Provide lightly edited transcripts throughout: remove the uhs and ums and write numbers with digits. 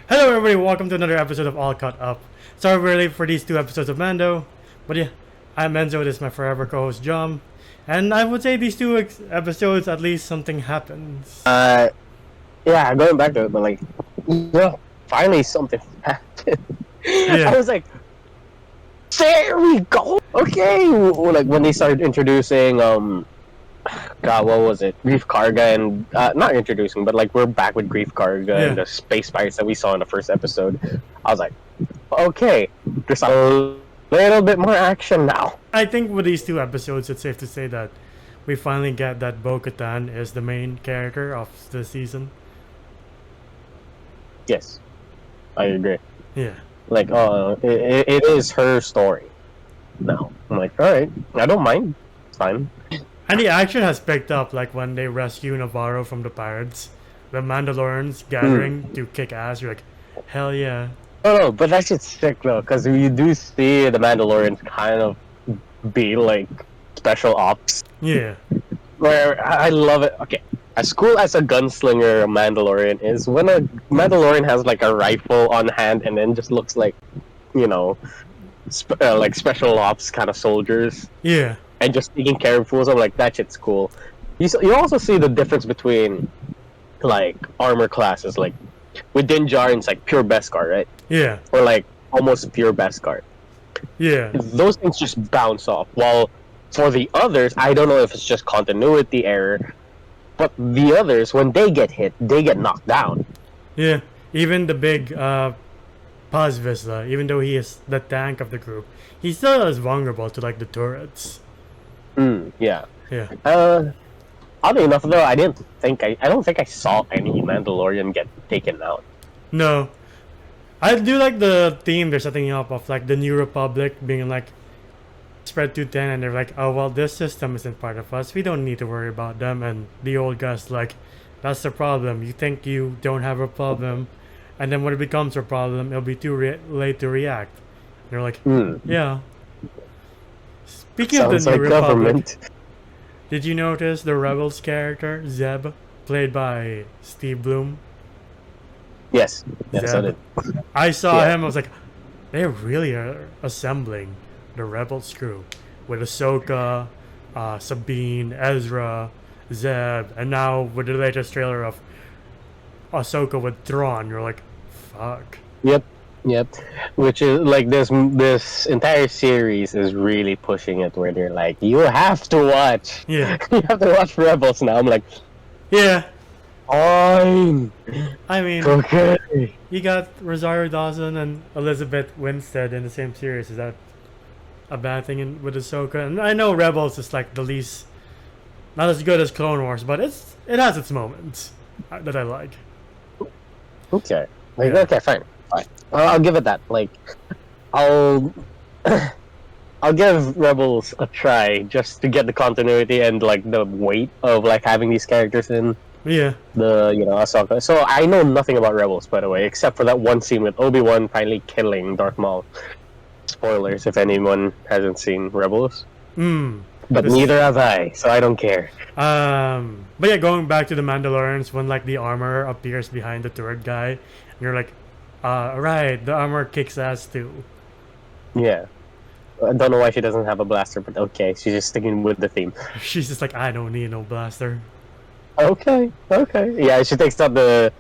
Hello everybody, welcome to another episode of All Caught Up. Sorry we're late for these two episodes of Mando, but yeah, I'm Enzo, this is my forever co-host John, and I would say these two episodes at least something happens. Yeah, going back to it, but like, finally something happened. Yeah. I was like, there we go. Okay, like when they started introducing, God, what was it? Grief Karga and not introducing, but like we're back with Grief Karga and the space pirates that we saw in the first episode. I was like, okay, there's a little bit more action now. I think with these two episodes, it's safe to say that we finally get that Bo-Katan is the main character of the season. Yes, I agree. Yeah. Like, it is her story now. I'm like, all right, I don't mind. It's fine. And the action has picked up, like when they rescue Navarro from the pirates, the Mandalorians gathering to kick ass. You're like, hell yeah. Oh, but that shit's sick though, because you do see the Mandalorians kind of be like special ops. Yeah. Where I love it. Okay, as cool as a gunslinger Mandalorian is, when a Mandalorian has like a rifle on hand and then just looks like, you know, like special ops kind of soldiers. Yeah. And just taking care of fools, I'm like, that shit's cool. You also see the difference between like armor classes, like with Din Djarin's like pure Beskar, right? Yeah. Or like almost pure Beskar. Yeah. Those things just bounce off. While for the others, I don't know if it's just continuity error, but the others, when they get hit, they get knocked down. Yeah. Even the big Paz Vizsla, even though he is the tank of the group, he still is vulnerable to like the turrets. Yeah. Yeah. Oddly enough, though, I don't think I saw any Mandalorian get taken out. No. I do like the theme they're setting up of like the New Republic being like spread too thin, and they're like, oh well, this system isn't part of us, we don't need to worry about them. And the old guy's like, that's the problem, you think you don't have a problem, and then when it becomes a problem it'll be too late to react. And they're like, yeah. Speaking Sounds of the New like Republic, government. did you notice the Rebels character, Zeb, played by Steve Bloom? Yes, I Zeb. did. I saw him, I was like, they really are assembling the Rebels crew with Ahsoka, Sabine, Ezra, Zeb, and now with the latest trailer of Ahsoka with Thrawn. You're like, fuck. Yep. Which is like this entire series is really pushing it where they're like, you have to watch. Yeah. You have to watch Rebels now. I'm like, Yeah. fine. I mean, Okay. you got Rosario Dawson and Elizabeth Winstead in the same series. Is that a bad thing with Ahsoka? And I know Rebels is like the least, not as good as Clone Wars, but it has its moments that I like. Okay. Like, Yeah. okay, fine. I'll give it that. Like, I'll give Rebels a try just to get the continuity and like the weight of like having these characters in Yeah. the Ahsoka. So I know nothing about Rebels, by the way, except for that one scene with Obi-Wan finally killing Darth Maul. Spoilers if anyone hasn't seen Rebels. But neither have I, so I don't care. But yeah, going back to the Mandalorians, when like the armor appears behind the turret guy, and you're like, right, the armor kicks ass too. Yeah. I don't know why she doesn't have a blaster, but okay, she's just sticking with the theme. She's just like, I don't need no blaster. Okay. Yeah, she takes out the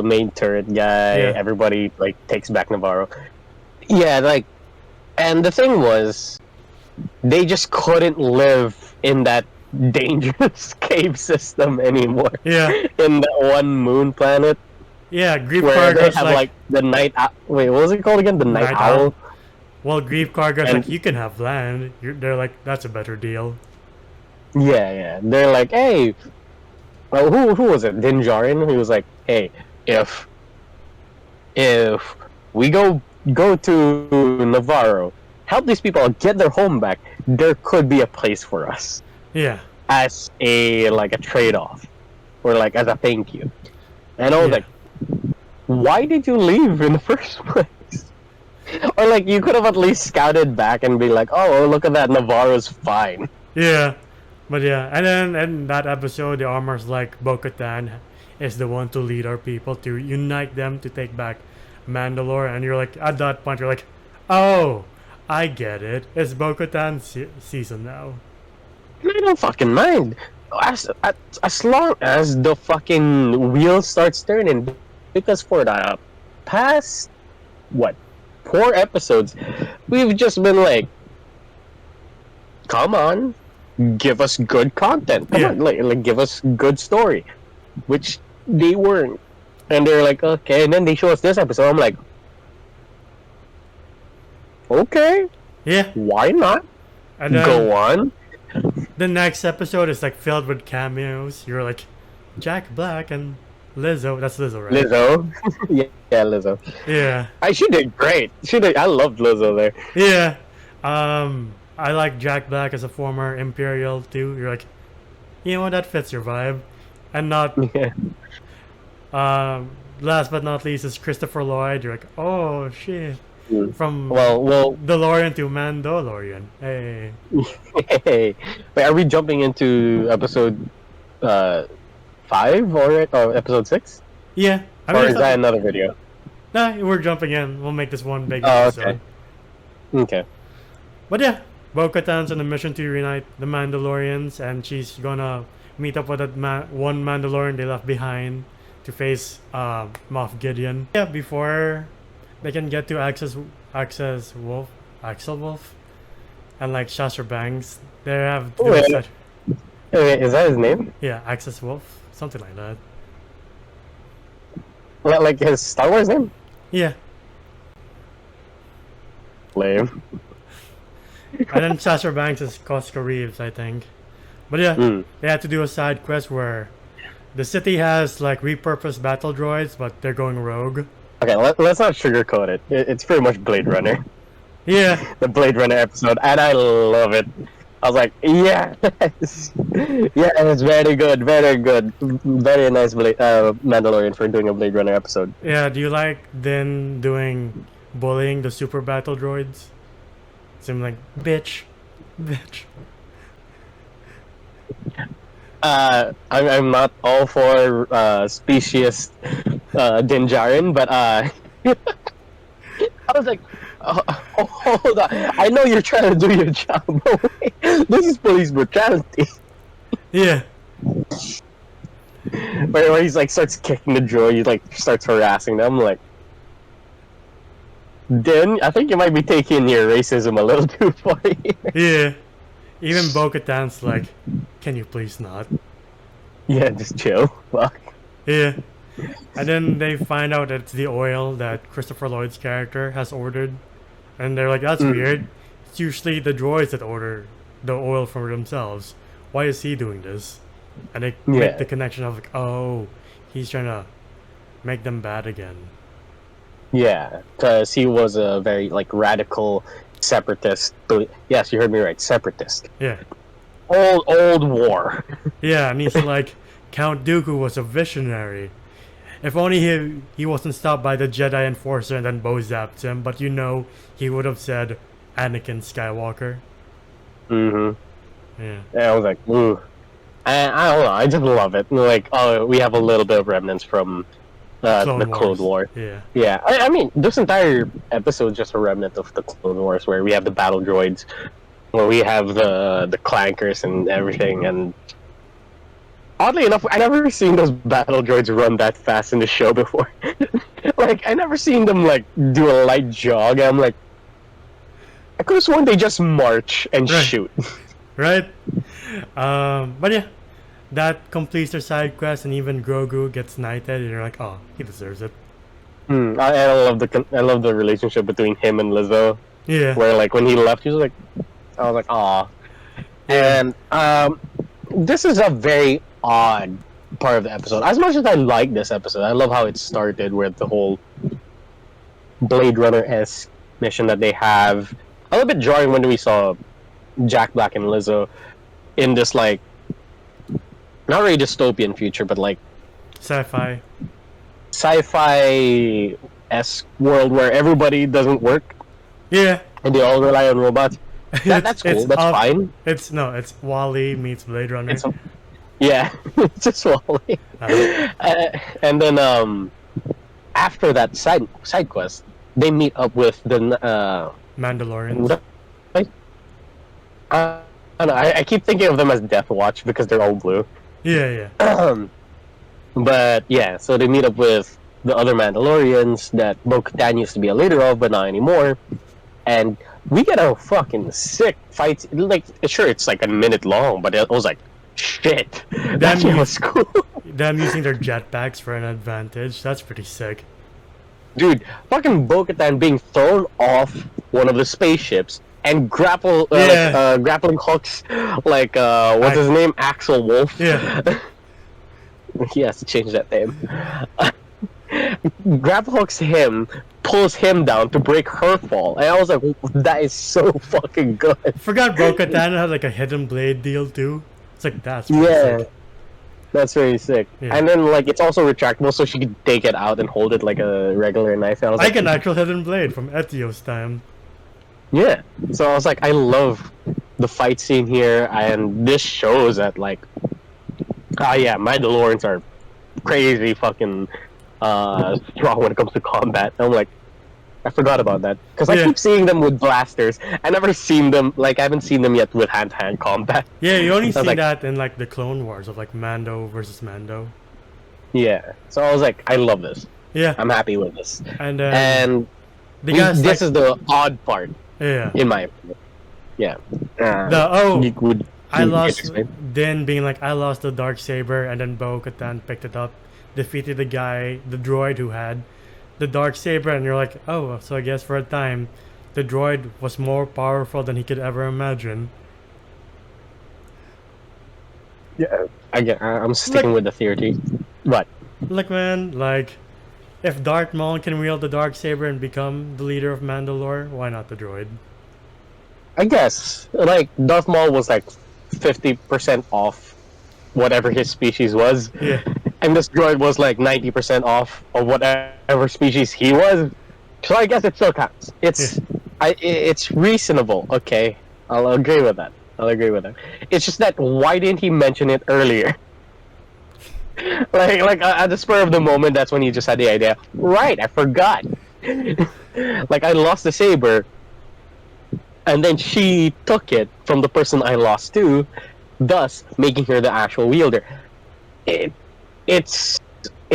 main turret guy. Yeah. Everybody like takes back Navarro. Yeah, like, and the thing was, they just couldn't live in that dangerous cave system anymore. Yeah. In that one moon planet Yeah, Grief where they Karga's have like, like the night. Wait, what was it called again? The night owl. well, Grief Karga's And- like, you can have land. They're like, that's a better deal. Yeah. They're like, hey, well, who was it? Din Djarin. He was like, hey, if we go to Navarro, help these people get their home back, there could be a place for us Yeah. as a trade-off, or like as a thank you. And I was like, why did you leave in the first place? Or like you could have at least scouted back and be like, oh, look at that, Navarro's fine. Yeah. But yeah, and then in that episode, the armor's like, Bo-Katan is the one to lead our people, to unite them, to take back Mandalore, and you're like, at that point, you're like, oh, I get it. It's Bo-Katan season now. I don't fucking mind. As long as the fucking wheel starts turning, because for the past what 4 episodes, we've just been like, come on, give us good content. Come on, like give us good story, which they weren't. And they're like, okay, and then they show us this episode. I'm like, okay, Yeah. why not? And then Go on. the next episode is like filled with cameos. You're like, Jack Black and Lizzo. That's Lizzo, right? Lizzo. yeah, Lizzo. Yeah. She did great. I loved Lizzo there. Yeah. I like Jack Black as a former Imperial too. You're like, you know what, that fits your vibe. And not Yeah. last but not least is Christopher Lloyd. You're like, oh shit. From Well, DeLorean to Mandalorian. Hey. hey. Wait, are we jumping into episode 5 or episode 6? Yeah. I Or mean, is that another video? nah, we're jumping in. We'll make this one big Oh, episode. okay. Okay. But yeah, Bo-Katan's on a mission to reunite the Mandalorians, and she's gonna meet up with that one Mandalorian they left behind to face Moff Gideon. Yeah, before they can get to Axel Wolf, and like Shastra Banks, they have to do Wait. such. Wait, is that his name? Yeah, Axis Wolf, something like that. Like his Star Wars name? Yeah, Lame. and then Shastra Banks is Costco Reeves, I think. But yeah, they had to do a side quest where the city has like repurposed battle droids, but they're going rogue. Okay, let's not sugarcoat it. It's pretty much Blade Runner. Yeah, The Blade Runner episode, and I love it. I was like, yes! Yeah, it's very good, very good. Very nice Mandalorian for doing a Blade Runner episode. yeah. Do you like Din doing bullying the super battle droids? Seem like bitch. I'm not all for specious Din Djarin, but I was like, hold on. I know you're trying to do your job, but wait, this is police brutality. Yeah, Where he's like starts kicking the droid, he like starts harassing them. Like, Din, I think you might be taking your racism a little too far here. yeah. Even Bo-Katan's like, can you please not? Yeah, just chill. Fuck. Yeah. And then they find out that it's the oil that Christopher Lloyd's character has ordered. And they're like, that's weird. It's usually the droids that order the oil for themselves. Why is he doing this? And they make the connection of like, oh, he's trying to make them bad again. Yeah, because he was a very like radical separatist. Yes, you heard me right. Separatist. Yeah. Old war. Yeah, and he's like, Count Dooku was a visionary. If only he wasn't stopped by the Jedi Enforcer and then Bo zapped him, but you know, he would have said Anakin Skywalker. Yeah. And I was like, ooh. I don't know. I just love it. Like, oh, we have a little bit of remnants from the Clone War. Yeah. Yeah. I mean, this entire episode is just a remnant of the Clone Wars, where we have the battle droids, where we have the clankers and everything. And oddly enough, I never seen those battle droids run that fast in the show before. Like, I never seen them like do a light jog. I'm like, I could have sworn they just march and shoot. Right? But yeah, that completes their side quest, and even Grogu gets knighted, and you're like, oh, he deserves it. I love the relationship between him and Lizzo. Yeah. Where like when he left, he was like, I was like, aw. And this is a very odd part of the episode. As much as I like this episode, I love how it started with the whole Blade Runner-esque mission that they have. A little bit jarring when we saw Jack Black and Lizzo in this like not really dystopian future, but like sci-fi esque world where everybody doesn't work. Yeah. And they all rely on robots. That's cool. That's fine. It's WALL-E meets Blade Runner. Yeah, it's just WALL-E. And then after that side quest, they meet up with the Mandalorians. I don't know. I keep thinking of them as Death Watch because they're all blue. Yeah, yeah. But yeah, so they meet up with the other Mandalorians that Bo-Katan used to be a leader of, but not anymore. And we get a fucking sick fight. Like, sure, it's like a minute long, but it was like, shit. That shit was cool. Them using their jetpacks for an advantage. That's pretty sick. Dude, fucking Bo-Katan being thrown off one of the spaceships and grappling hooks like what's his name? Axel Wolf. Yeah. He has to change that name. Grapple hooks him, pulls him down to break her fall, and I was like, that is so fucking good. Forgot Bo-Katan had like a hidden blade deal too. It's like that's sick. That's very sick. Yeah. And then like it's also retractable, so she could take it out and hold it like a regular knife. I was like an actual hidden blade from Etio's time. Yeah. So I was like, I love the fight scene here, and this shows that like, Mandalorians are crazy fucking strong when it comes to combat. And I'm like, I forgot about that because I keep seeing them with blasters. I haven't seen them yet with hand-to-hand combat. Yeah, you only see that in like the Clone Wars of like Mando versus Mando. Yeah, so I was like, I love this. Yeah, I'm happy with this. And this is the odd part. Yeah, in my opinion. Yeah. I lost Din being like, I lost the Darksaber, and then Bo-Katan picked it up, defeated the droid who had the Darksaber, and you're like, oh, so I guess for a time, the droid was more powerful than he could ever imagine. Yeah, I'm sticking with the theory. What? Look, man, like, if Darth Maul can wield the Darksaber and become the leader of Mandalore, why not the droid? I guess, like, Darth Maul was like 50% off whatever his species was. Yeah. And this droid was like 90% off of whatever species he was. So I guess it still counts. It's reasonable. Okay, I'll agree with that. It's just that why didn't he mention it earlier? like at the spur of the moment, that's when he just had the idea. Right, I forgot. Like I lost the saber, and then she took it from the person I lost to, thus making her the actual wielder. It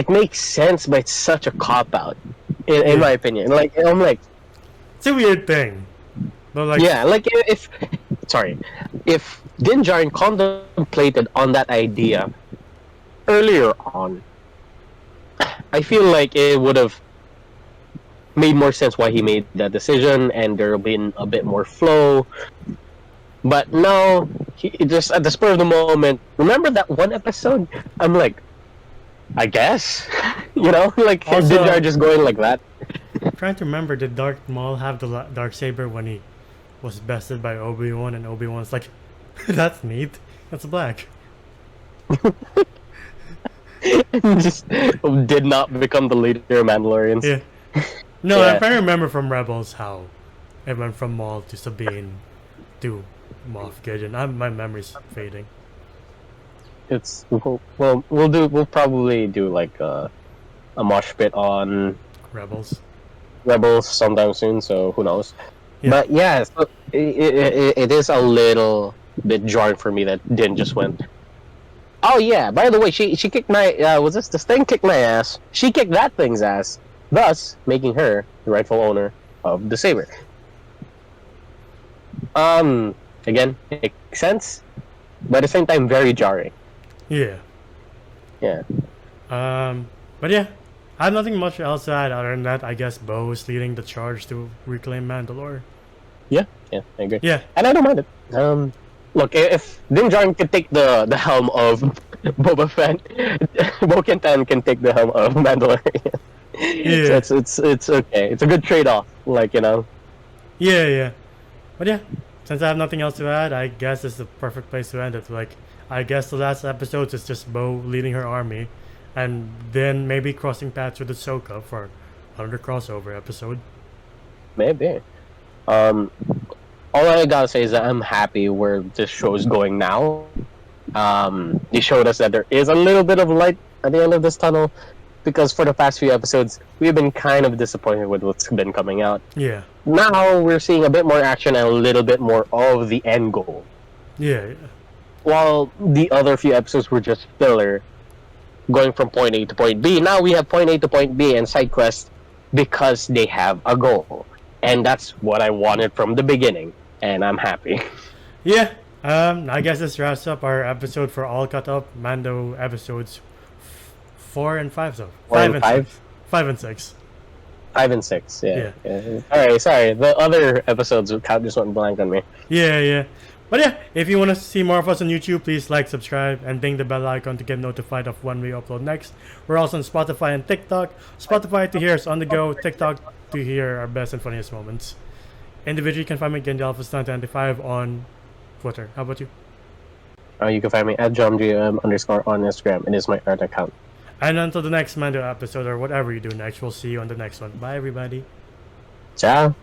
makes sense, but it's such a cop out, in my opinion. Like I'm like, it's a weird thing, but like if Din Djarin contemplated on that idea earlier on, I feel like it would have made more sense why he made that decision, and there would have been a bit more flow. But no, he just at the spur of the moment. Remember that one episode? I'm like, I guess, like Din Djarin just going like that. I'm trying to remember, did Darth Maul have the Darksaber when he was bested by Obi-Wan, and Obi-Wan's like, that's neat, that's black. Just did not become the leader of Mandalorians. Yeah. No, I'm trying to remember from Rebels how it went from Maul to Sabine to Moff Gideon. My memory's fading. We'll probably do like a mosh pit on Rebels sometime soon, so who knows. Yeah. But yeah, so it is a little bit jarring for me that Din just went, oh yeah, by the way, she kicked my this thing kicked my ass. She kicked that thing's ass, thus making her the rightful owner of the saber. Again, makes sense, but at the same time very jarring. Yeah. But yeah, I have nothing much else to add other than that. I guess Bo is leading the charge to reclaim Mandalore. Yeah, I agree. Yeah, and I don't mind it. Look, if Din Djarin can take the helm of Boba Fett, Bo-Katan can take the helm of Mandalorian. Yeah, so it's okay. It's a good trade-off, Yeah. But yeah, since I have nothing else to add, I guess it's the perfect place to end it. Like, I guess the last episode is just Bo leading her army, and then maybe crossing paths with Ahsoka for another crossover episode. Maybe. All I gotta say is that I'm happy where this show is going now. They showed us that there is a little bit of light at the end of this tunnel. because for the past few episodes, we've been kind of disappointed with what's been coming out. Yeah. Now we're seeing a bit more action and a little bit more of the end goal. Yeah. While the other few episodes were just filler, going from point A to point B. Now we have point A to point B and side quests because they have a goal. And that's what I wanted from the beginning. And I'm happy. Yeah. I guess this wraps up our episode for all caught up Mando episodes 4 and 5. So 5 and 6. 5 and 6. 5 and 6, yeah. Alright, sorry. The other episodes just went blank on me. Yeah. But yeah, if you want to see more of us on YouTube, please like, subscribe, and ding the bell icon to get notified of when we upload next. We're also on Spotify and TikTok. Spotify to hear us on the go, TikTok to hear our best and funniest moments. Individually, you can find me again, the Alpha95 on Twitter. How about you? You can find me at JomGM_ on Instagram. It is my art account. And until the next Mando episode or whatever you do next, we'll see you on the next one. Bye, everybody. Ciao.